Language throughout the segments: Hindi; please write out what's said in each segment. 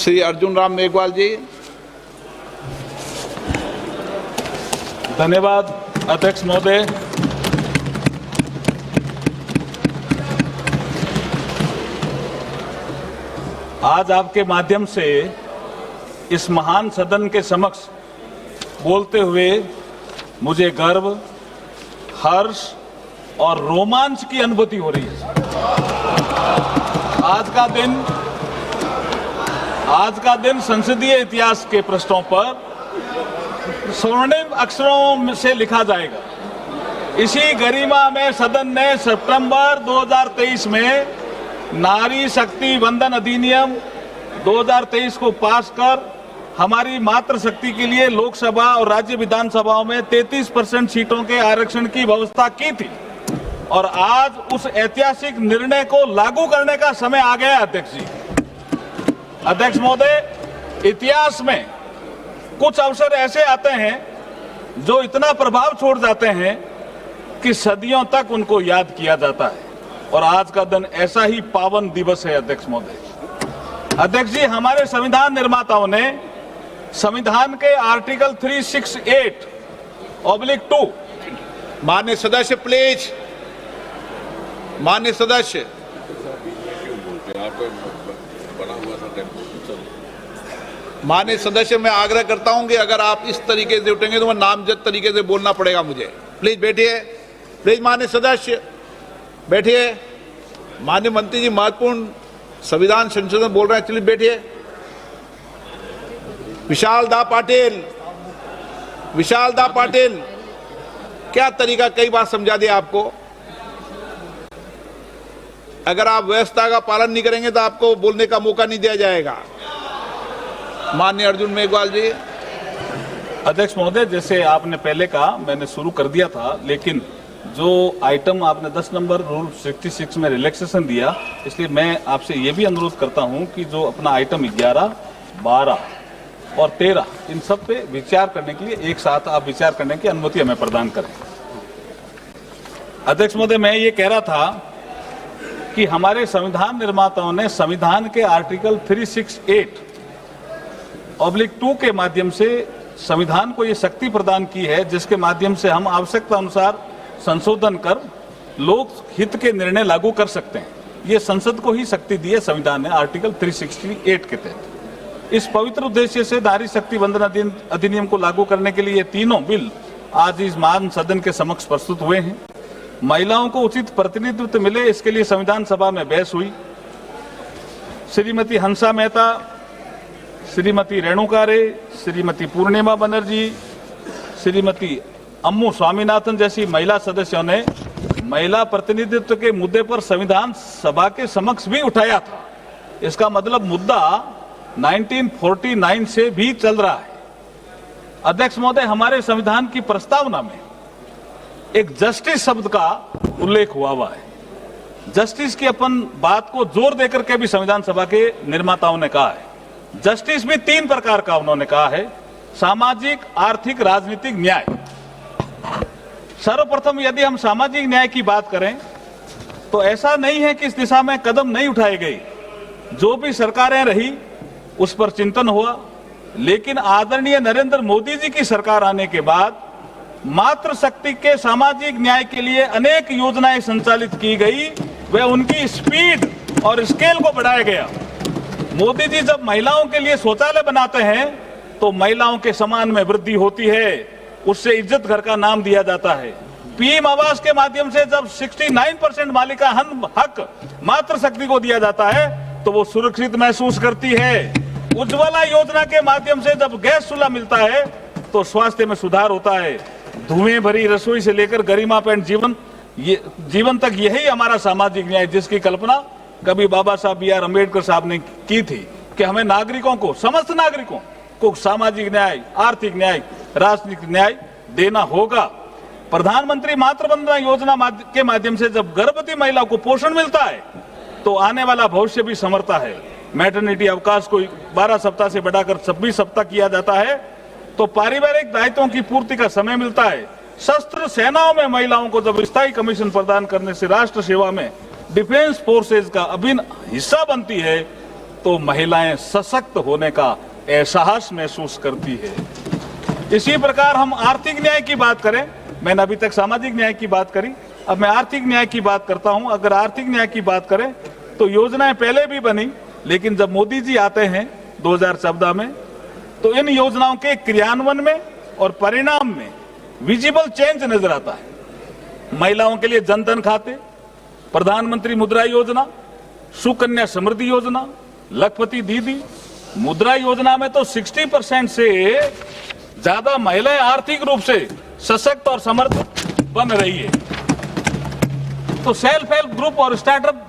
श्री अर्जुन राम मेघवाल जी। धन्यवाद अध्यक्ष महोदय। आज आपके माध्यम से इस महान सदन के समक्ष बोलते हुए मुझे गर्व, हर्ष और रोमांच की अनुभूति हो रही है। आज का दिन संसदीय इतिहास के पृष्ठों पर स्वर्णिम अक्षरों से लिखा जाएगा। इसी गरिमा में सदन ने सितंबर 2023 में नारी शक्ति वंदन अधिनियम 2023 को पास कर हमारी मातृशक्ति के लिए लोकसभा और राज्य विधानसभाओं में 33% सीटों के आरक्षण की व्यवस्था की थी और आज उस ऐतिहासिक निर्णय को लागू करने का समय आ गया है। अध्यक्ष महोदय, इतिहास में कुछ अवसर ऐसे आते हैं जो इतना प्रभाव छोड़ जाते हैं कि सदियों तक उनको याद किया जाता है और आज का दिन ऐसा ही पावन दिवस है। अध्यक्ष महोदय, अध्यक्ष जी, हमारे संविधान निर्माताओं ने संविधान के आर्टिकल 368/2 माननीय सदस्य प्लीज, माननीय सदस्य, माननीय सदस्य, मैं आग्रह करता हूं कि अगर आप इस तरीके से उठेंगे तो मैं नामजद तरीके से बोलना पड़ेगा मुझे। प्लीज बैठिए, प्लीज माननीय सदस्य बैठिए। माननीय मंत्री जी महत्वपूर्ण संविधान संशोधन बोल रहे हैं, चलिए बैठिए। विशाल दा पाटिल, विशाल दा पाटिल, क्या तरीका, कई बार समझा दिया आपको। अगर आप व्यवस्था का पालन नहीं करेंगे तो आपको बोलने का मौका नहीं दिया जाएगा। माननीय अर्जुन मेघवाल जी। अध्यक्ष महोदय, जैसे आपने पहले कहा, मैंने शुरू कर दिया था, लेकिन जो आइटम आपने 10 नंबर रूल 66 में रिलैक्सेशन दिया, इसलिए मैं आपसे ये भी अनुरोध करता हूं कि जो अपना आइटम 11, 12 और 13 इन सब पे विचार करने के लिए एक साथ आप विचार करने की अनुमति हमें प्रदान करें। अध्यक्ष महोदय, मैं ये कह रहा था कि हमारे संविधान निर्माताओं ने संविधान के आर्टिकल 368/2 के माध्यम से संविधान को ये शक्ति प्रदान की है जिसके माध्यम से हम आवश्यकता अनुसार संशोधन कर लोक हित के निर्णय लागू कर सकते हैं। ये संसद को ही शक्ति दी है संविधान ने आर्टिकल 368 के तहत। इस पवित्र उद्देश्य से नारी शक्ति वंदन अधिनियम को लागू करने के लिए ये तीनों बिल आज इस महान सदन के समक्ष प्रस्तुत हुए हैं। महिलाओं को उचित प्रतिनिधित्व मिले, इसके लिए संविधान सभा में बहस हुई। श्रीमती हंसा मेहता, श्रीमती रेणुका रे, श्रीमती पूर्णिमा बनर्जी, श्रीमती अम्मू स्वामीनाथन जैसी महिला सदस्यों ने महिला प्रतिनिधित्व के मुद्दे पर संविधान सभा के समक्ष भी उठाया था। इसका मतलब मुद्दा 1949 से भी चल रहा है। अध्यक्ष महोदय, हमारे संविधान की प्रस्तावना में एक जस्टिस शब्द का उल्लेख हुआ है। जस्टिस की अपन बात को जोर देकर के भी संविधान सभा के निर्माताओं ने कहा है। जस्टिस भी 3 प्रकार का उन्होंने कहा है: सामाजिक, आर्थिक, राजनीतिक न्याय। सर्वप्रथम यदि हम सामाजिक न्याय की बात करें तो ऐसा नहीं है कि इस दिशा में कदम नहीं उठाए गए। जो भी सरकारें रही उस पर चिंतन हुआ, लेकिन आदरणीय नरेंद्र मोदी जी की सरकार आने के बाद मातृशक्ति के सामाजिक न्याय के लिए अनेक योजनाएं संचालित की गई। वह उनकी स्पीड और स्केल को बढ़ाया गया। मोदी जी जब महिलाओं के लिए शौचालय बनाते हैं तो महिलाओं के सम्मान में वृद्धि होती है, उससे इज्जत घर का नाम दिया जाता है। पीएम आवास के माध्यम से जब 69% मालिका हक मातृशक्ति को दिया जाता है तो वो सुरक्षित महसूस करती है। उज्ज्वला योजना के माध्यम से जब गैस चूल्हा मिलता है तो स्वास्थ्य में सुधार होता है। धुएं भरी रसोई से लेकर गरिमापूर्ण जीवन तक, यही हमारा सामाजिक न्याय जिसकी कल्पना कभी बाबा साहब B.R. अम्बेडकर साहब ने की थी कि हमें नागरिकों को, समस्त नागरिकों को सामाजिक न्याय, आर्थिक न्याय, राजनीतिक न्याय देना होगा। प्रधानमंत्री मातृ वंदना योजना के माध्यम से जब गर्भवती महिला को पोषण मिलता है तो आने वाला भविष्य भी संवरता है। मैटरनिटी अवकाश को 12 सप्ताह से बढ़ाकर 26 सप्ताह किया जाता है तो पारिवारिक दायित्वों की पूर्ति का समय मिलता है। सशस्त्र सेनाओं में महिलाओं को जब स्थायी कमीशन प्रदान करने से राष्ट्र सेवा में डिफेंस फोर्सेज का अभिन्न हिस्सा बनती है तो महिलाएं सशक्त होने का एहसास महसूस करती है। इसी प्रकार हम आर्थिक न्याय की बात करें, मैंने अभी तक सामाजिक न्याय की बात करी, अब मैं आर्थिक न्याय की बात करता हूं। अगर आर्थिक न्याय की बात करें तो योजनाएं पहले भी बनी, लेकिन जब मोदी जी आते हैं 2014 में, तो इन योजनाओं के क्रियान्वयन में और परिणाम में विजिबल चेंज नजर आता है। महिलाओं के लिए जनधन खाते, प्रधानमंत्री मुद्रा योजना, सुकन्या समृद्धि योजना, लखपति दीदी, मुद्रा योजना में तो 60% से ज्यादा महिलाएं आर्थिक रूप से सशक्त और समर्थ बन रही है। तो सेल्फ हेल्प ग्रुप और स्टार्टअप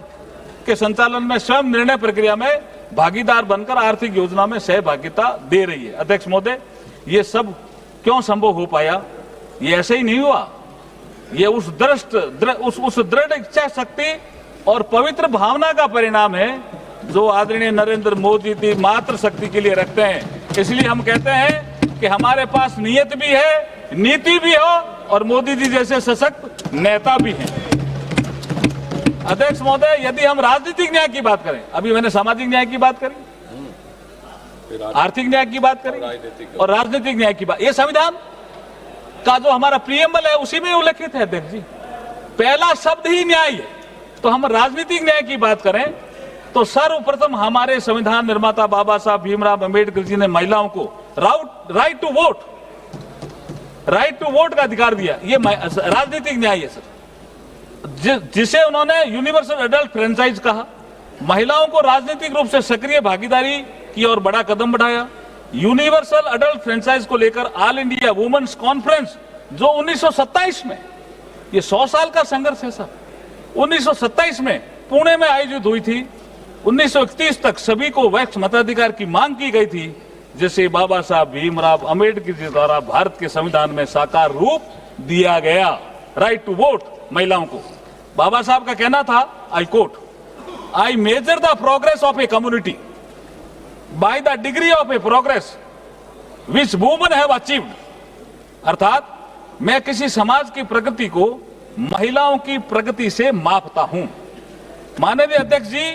के संचालन में स्वयं निर्णय प्रक्रिया में भागीदार बनकर आर्थिक योजना में सहभागिता दे रही है। अध्यक्ष महोदय, ये सब क्यों संभव हो पाया? ये ऐसे ही नहीं हुआ। ये उस दृढ़ इच्छा शक्ति और पवित्र भावना का परिणाम है जो आदरणीय नरेंद्र मोदी जी मातृ शक्ति के लिए रखते हैं। इसलिए हम कहते हैं कि हमारे पास नियत भी है, नीति भी हो और मोदी जी जैसे सशक्त नेता भी हैं। अध्यक्ष महोदय, यदि हम राजनीतिक न्याय की बात करें, अभी मैंने सामाजिक न्याय की बात करी, आर्थिक न्याय की बात करी और राजनीतिक न्याय की बात, ये संविधान का जो हमारा प्रीएम्बल है उसी में उल्लेखित है। अध्यक्ष जी, पहला शब्द ही न्याय है। तो हम राजनीतिक न्याय की बात करें तो सर्वप्रथम हमारे संविधान निर्माता बाबा साहब भीमराव अंबेडकर जी ने महिलाओं को राइट टू वोट का अधिकार दिया। ये राजनीतिक न्याय है सर, जिसे उन्होंने यूनिवर्सल एडल्ट फ्रेंचाइज कहा। महिलाओं को राजनीतिक रूप से सक्रिय भागीदारी की ओर बड़ा कदम बढ़ाया। यूनिवर्सल एडल्ट फ्रेंचाइज को लेकर ऑल इंडिया वुमेन्स कॉन्फ्रेंस जो 1927 में, ये 100 साल का संघर्ष है सर, 1927 में पुणे में आयोजित हुई थी। 1931 तक सभी को वैक्स मताधिकार की मांग की गई थी, जिसे बाबा साहब भीमराव अंबेडकर जी द्वारा भारत के संविधान में साकार रूप दिया गया। राइट टू वोट महिलाओं को। बाबा साहब का कहना था, I quote, I measure the progress of a community by the degree of A progress which women have achieved. अर्थात मैं किसी समाज की प्रगति को महिलाओं की प्रगति से मापता हूं। माननीय अध्यक्ष जी,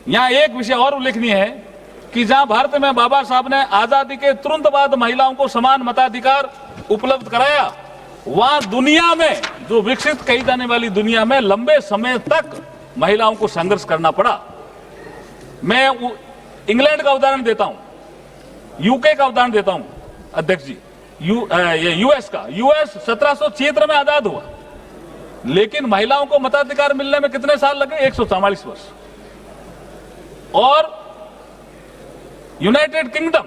यहां एक विषय और उल्लेखनीय है कि जहां भारत में बाबा साहब ने आजादी के तुरंत बाद महिलाओं को समान मताधिकार उपलब्ध कराया, वहां दुनिया में, जो विकसित कही जाने वाली दुनिया में, लंबे समय तक महिलाओं को संघर्ष करना पड़ा। मैं इंग्लैंड का उदाहरण देता हूं, यूके का उदाहरण देता हूं अध्यक्ष जी, यूएस का। यूएस 1776 में आजाद हुआ, लेकिन महिलाओं को मताधिकार मिलने में कितने साल लगे? 144 वर्ष। और यूनाइटेड किंगडम,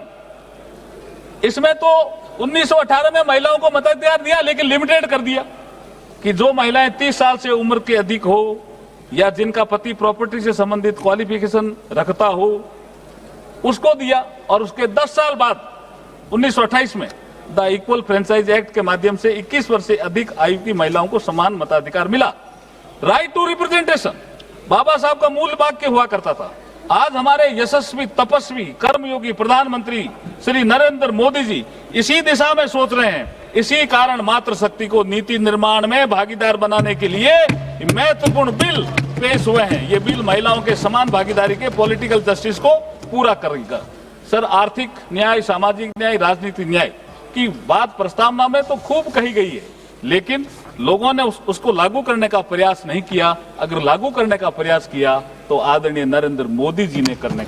इसमें तो 1918 में महिलाओं को मताधिकार दिया, लेकिन लिमिटेड कर दिया कि जो महिलाएं 30 साल से उम्र के अधिक हो या जिनका पति प्रॉपर्टी से संबंधित क्वालिफिकेशन रखता हो, उसको दिया। और उसके 10 साल बाद 1928 में द इक्वल फ्रेंचाइज एक्ट के माध्यम से 21 वर्ष से अधिक आयु की महिलाओं को समान मताधिकार मिला। राइट टू रिप्रेजेंटेशन बाबा साहब का मूल वाक्य हुआ करता था। आज हमारे यशस्वी, तपस्वी, कर्मयोगी प्रधानमंत्री श्री नरेंद्र मोदी जी इसी दिशा में सोच रहे हैं। इसी कारण मातृशक्ति को नीति निर्माण में भागीदार बनाने के लिए महत्वपूर्ण बिल पेश हुए हैं। ये बिल महिलाओं के समान भागीदारी के पॉलिटिकल जस्टिस को पूरा करेगा। सर, आर्थिक न्याय, सामाजिक न्याय, राजनीतिक न्याय की बात प्रस्तावना में तो खूब कही गई है, लेकिन लोगों ने उसको लागू करने का प्रयास नहीं किया। अगर लागू करने का प्रयास किया तो आदरणीय नरेंद्र मोदी जी ने करने